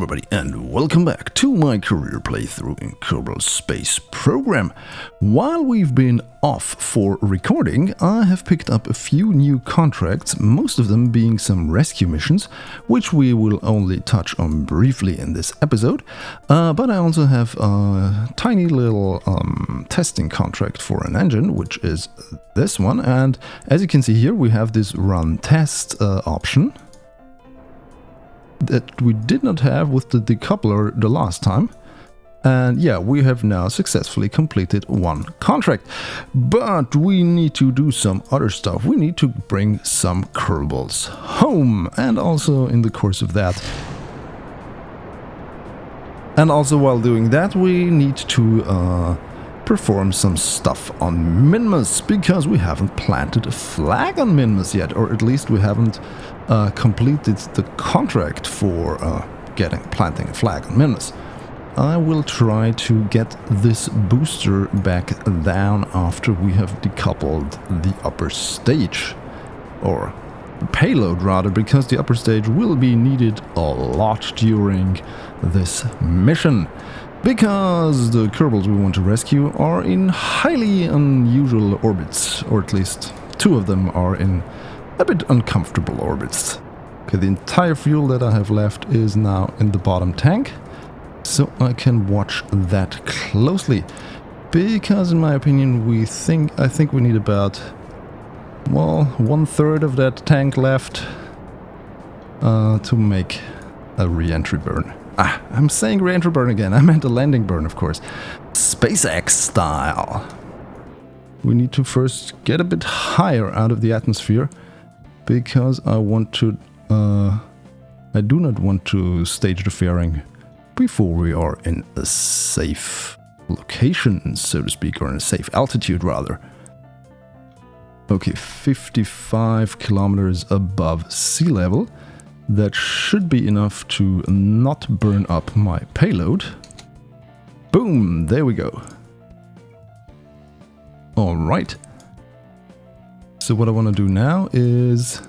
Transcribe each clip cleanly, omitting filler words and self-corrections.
everybody, and welcome back to my career playthrough in Kerbal Space Program. While we've been off for recording, I have picked up a few new contracts, most of them being some rescue missions, which we will only touch on briefly in this episode, but I also have a tiny little testing contract for an engine, which is this one, and as you can see here, we have this run test option that we did not have with the decoupler the last time. And yeah, we have now successfully completed one contract. But we need to do some other stuff. We need to bring some kerbals home. And also in the course of that, and also while doing that, we need to perform some stuff on Minmus, because we haven't planted a flag on Minmus yet, or at least we haven't completed the contract for planting a flag on Minmus. I will try to get this booster back down after we have decoupled the upper stage, or the payload rather, because the upper stage will be needed a lot during this mission. Because the kerbals we want to rescue are in highly unusual orbits, or at least two of them are in a bit uncomfortable orbits. Okay, the entire fuel that I have left is now in the bottom tank, so I can watch that closely. Because in my opinion, I think we need about, well, 1/3 of that tank left to make a re-entry burn. I'm saying re-entry burn again. I meant a landing burn, of course. SpaceX style. We need to first get a bit higher out of the atmosphere, because I do not want to stage the fairing before we are in a safe location, so to speak, or in a safe altitude rather. Okay, 55 kilometers above sea level. That should be enough to not burn up my payload. Boom, there we go. Alright. So what I want to do now is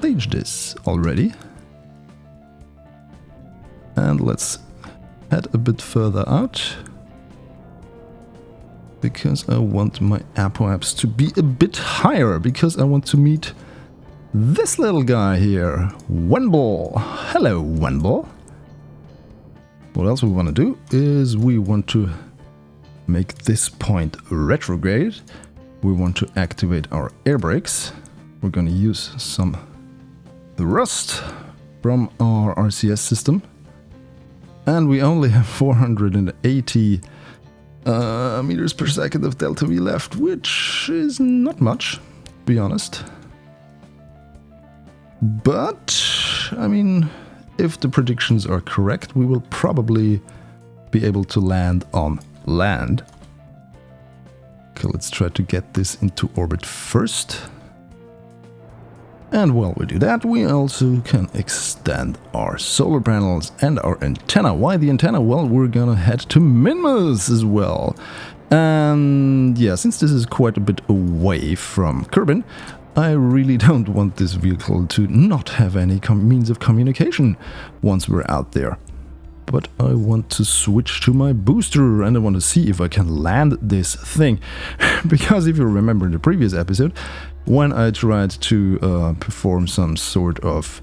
stage this already. And let's head a bit further out, because I want my apoaps to be a bit higher, because I want to meet this little guy here, Wenball. Hello, Wenball. What else we want to do is we want to make this point retrograde. We want to activate our air brakes. We're going to use some thrust from our RCS system. And we only have 480 meters per second of delta V left, which is not much, to be honest. But, I mean, if the predictions are correct, we will probably be able to land on land. Okay, let's try to get this into orbit first. And while we do that, we also can extend our solar panels and our antenna. Why the antenna? Well, we're gonna head to Minmus as well. And yeah, since this is quite a bit away from Kerbin, I really don't want this vehicle to not have any means of communication once we're out there. But I want to switch to my booster, and I want to see if I can land this thing. Because if you remember in the previous episode, when I tried to perform some sort of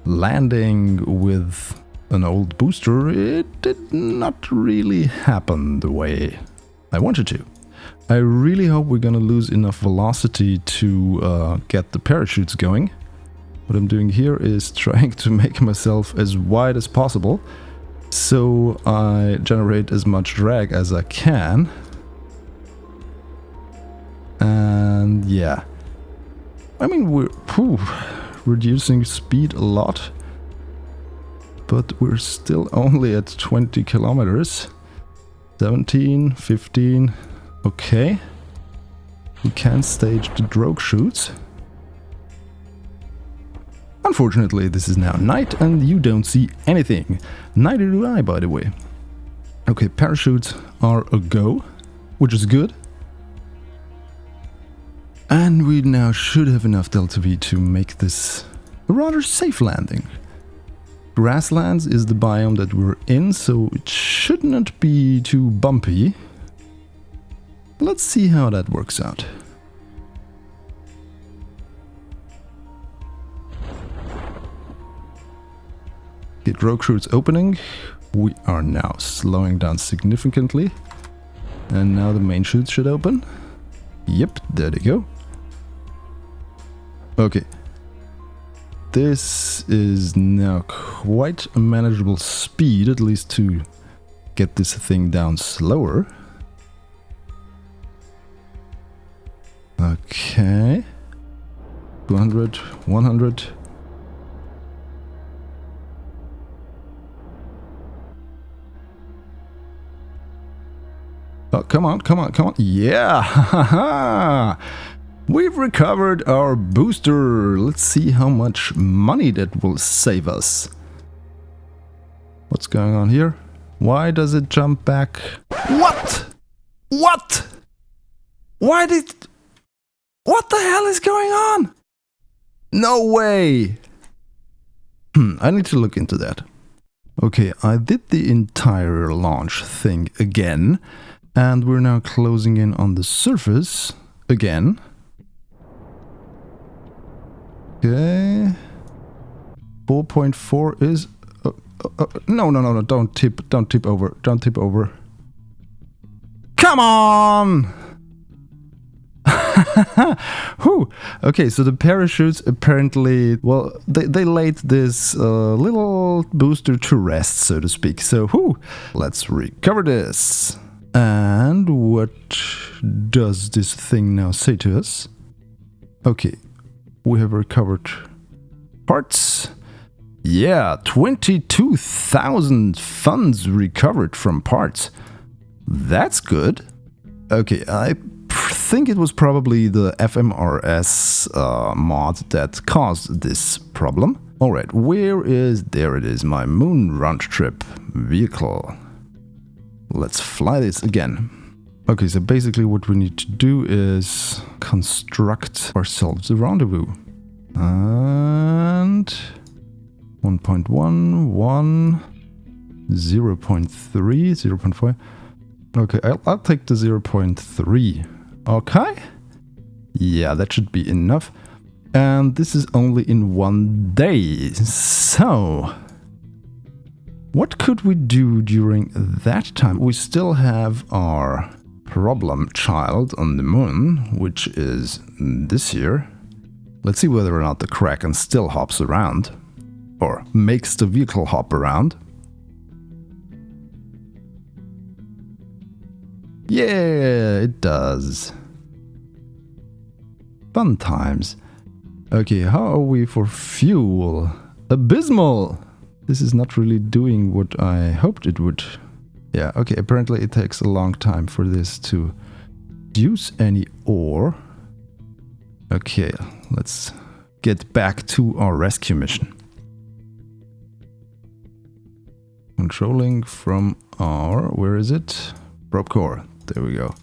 landing with an old booster, it did not really happen the way I wanted to. I really hope we're gonna lose enough velocity to get the parachutes going. What I'm doing here is trying to make myself as wide as possible, so I generate as much drag as I can. And yeah, I mean, we're reducing speed a lot, but we're still only at 20 kilometers. 17, 15... Okay, we can stage the drogue chutes. Unfortunately, this is now night and you don't see anything. Neither do I, by the way. Okay, parachutes are a go, which is good. And we now should have enough delta V to make this a rather safe landing. Grasslands is the biome that we're in, so it should not be too bumpy. Let's see how that works out. Get rogue routes opening. We are now slowing down significantly. And now the main chutes should open. Yep, there they go. Okay. This is now quite a manageable speed, at least to get this thing down slower. Okay. 200, 100. Oh, come on, come on, come on. Yeah! We've recovered our booster. Let's see how much money that will save us. What's going on here? Why does it jump back? What? What? Why did... What the hell is going on? No way! I need to look into that. Okay, I did the entire launch thing again. And we're now closing in on the surface again. Okay. 4.4 is... no, don't tip over, don't tip over. Come on! Whew. Okay, so the parachutes apparently, well, they laid this little booster to rest, so to speak. So, whew, let's recover this. And what does this thing now say to us? Okay, we have recovered parts. Yeah, 22,000 funds recovered from parts. That's good. Okay, I think it was probably the FMRS mod that caused this problem. Alright, where is... There it is, my moon round trip vehicle. Let's fly this again. Okay, so basically what we need to do is construct ourselves a rendezvous. And 1.1, 1, 0.3, 0.5. Okay, I'll take the 0.3. Okay. Yeah, that should be enough. And this is only in 1 day. So... what could we do during that time? We still have our problem child on the moon, which is this here. Let's see whether or not the Kraken still hops around. Or makes the vehicle hop around. Yeah, it does. Fun times. Okay, how are we for fuel? Abysmal! This is not really doing what I hoped it would. Yeah, okay, apparently it takes a long time for this to produce any ore. Okay, let's get back to our rescue mission. Controlling from our... where is it? Probe core. There we go.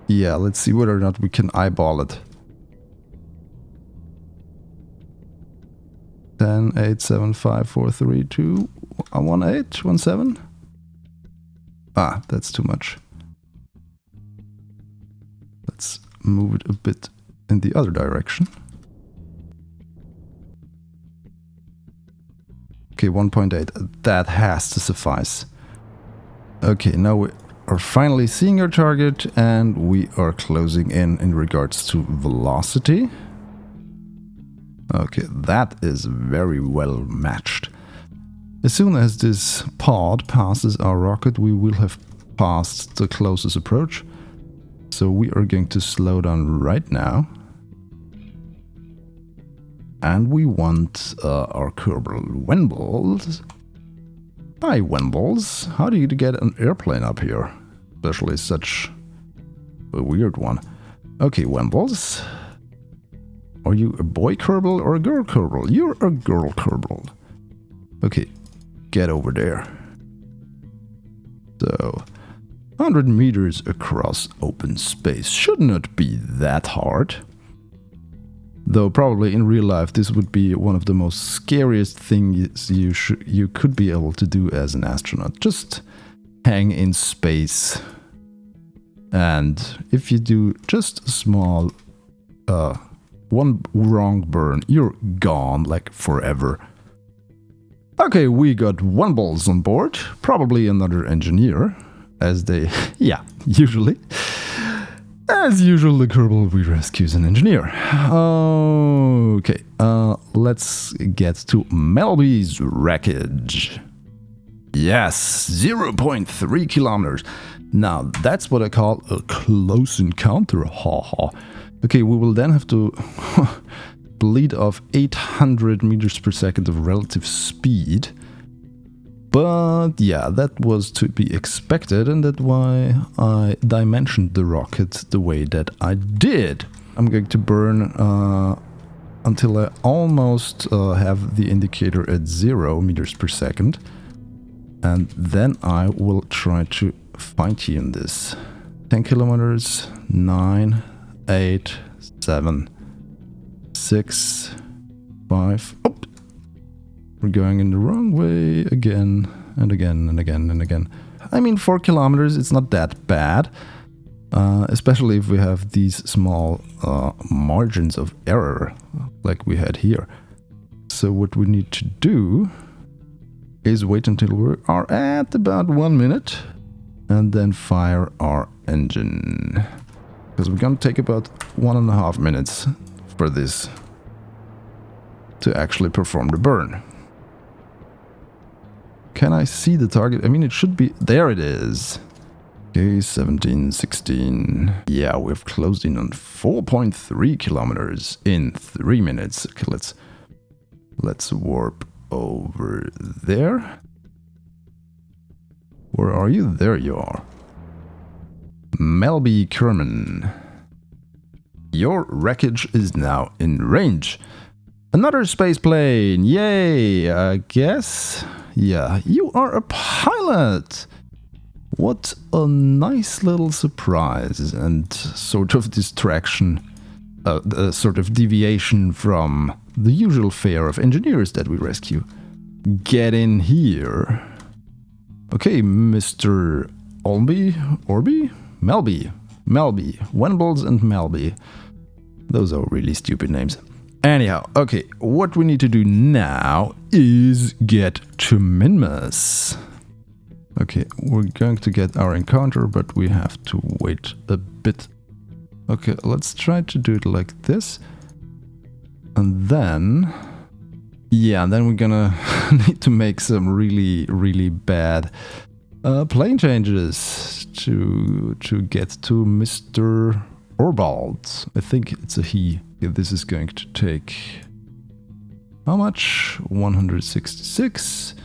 Yeah, let's see whether or not we can eyeball it. 10, 8, 7, 5, 4, 3, 2, 1, 8, 1, 7. Ah, that's too much. Let's move it a bit in the other direction. Okay, 1.8. That has to suffice. Okay, now we are finally seeing our target, and we are closing in regards to velocity. Okay, that is very well matched. As soon as this pod passes our rocket, we will have passed the closest approach. So we are going to slow down right now. And we want our Kerbal Wembles. Hi, Wembles. How do you get an airplane up here? Especially such a weird one. Okay, Wembles. Are you a boy Kerbal or a girl Kerbal? You're a girl Kerbal. Okay, get over there. So, 100 meters across open space should not be that hard. Though probably in real life this would be one of the most scariest things you could be able to do as an astronaut. Just hang in space. And if you do just a small one wrong burn, you're gone like forever. Okay, we got one balls on board, probably another engineer, as they, yeah, usually. As usual, the Kerbal rescues an engineer. Okay, let's get to Melby's wreckage. Yes, 0.3 kilometers. Now, that's what I call a close encounter, haha. Okay, we will then have to bleed off 800 meters per second of relative speed. But yeah, that was to be expected, and that's why I dimensioned the rocket the way that I did. I'm going to burn until I almost have the indicator at 0 meters per second. And then I will try to fine-tune this. 10 kilometers, 9, 8, 7, 6, 5. Oh! We're going in the wrong way again and again and again and again. I mean, 4 kilometers, it's not that bad. Especially if we have these small margins of error like we had here. So what we need to do is wait until we are at about 1 minute and then fire our engine. Because we're going to take about 1.5 minutes for this to actually perform the burn. Can I see the target? I mean, it should be... There it is. Okay, 17, 16... Yeah, we've closed in on 4.3 kilometers in 3 minutes. Okay, let's warp over there. Where are you? There you are. Melby Kerman. Your wreckage is now in range. Another space plane! Yay! I guess... Yeah, you are a pilot! What a nice little surprise and sort of distraction, sort of deviation from the usual fare of engineers that we rescue. Get in here. Okay, Mr. Melby? Wenbles and Melby. Those are really stupid names. Anyhow, okay, what we need to do now is get to Minmus. Okay, we're going to get our encounter, but we have to wait a bit. Okay, let's try to do it like this. And then... Yeah, then we're gonna need to make some really, really bad plane changes to get to Mr. Orbital. I think it's a he. Yeah, this is going to take... How much? 166.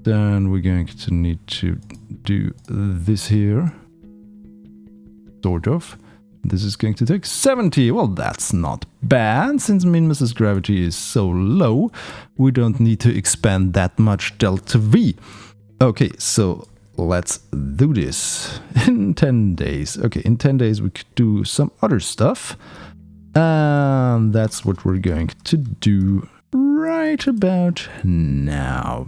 Then we're going to need to do this here. Sort of. This is going to take 70. Well, that's not bad. Since Minmus's gravity is so low, we don't need to expand that much delta V. Okay, so let's do this in 10 days. Okay, in 10 days we could do some other stuff. And that's what we're going to do right about now.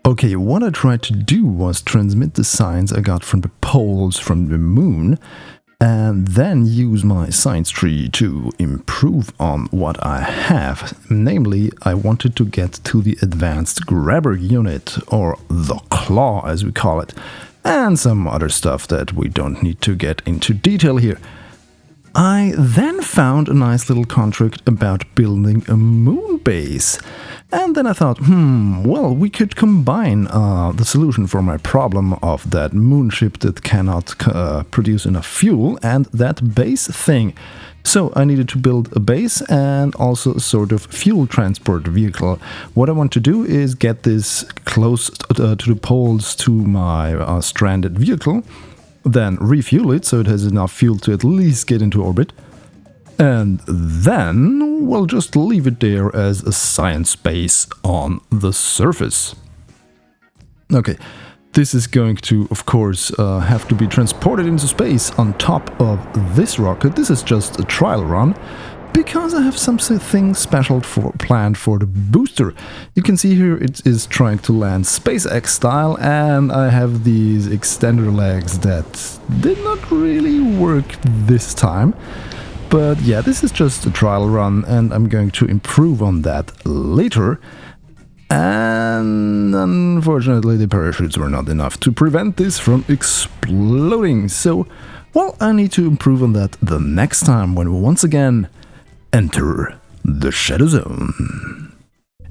Okay, what I tried to do was transmit the signs I got from the poles from the moon and then use my science tree to improve on what I have. Namely, I wanted to get to the advanced grabber unit, or the claw as we call it, and some other stuff that we don't need to get into detail here. I then found a nice little contract about building a moon base. And then I thought, well, we could combine the solution for my problem of that moonship that cannot produce enough fuel and that base thing. So I needed to build a base and also a sort of fuel transport vehicle. What I want to do is get this close to the poles to my stranded vehicle, then refuel it so it has enough fuel to at least get into orbit. And then we'll just leave it there as a science base on the surface. Okay, This is going to, of course, have to be transported into space on top of this rocket. This is just a trial run, because I have something special planned for the booster. You can see here it is trying to land SpaceX style, and I have these extender legs that did not really work this time. But yeah, this is just a trial run, and I'm going to improve on that later. And unfortunately the parachutes were not enough to prevent this from exploding. So, well, I need to improve on that the next time when we once again enter the ShadowZone.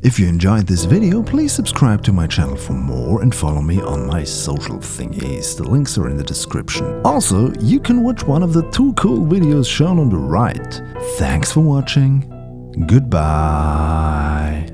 If you enjoyed this video, please subscribe to my channel for more and follow me on my social thingies. The links are in the description. Also, you can watch one of the 2 cool videos shown on the right. Thanks for watching. Goodbye.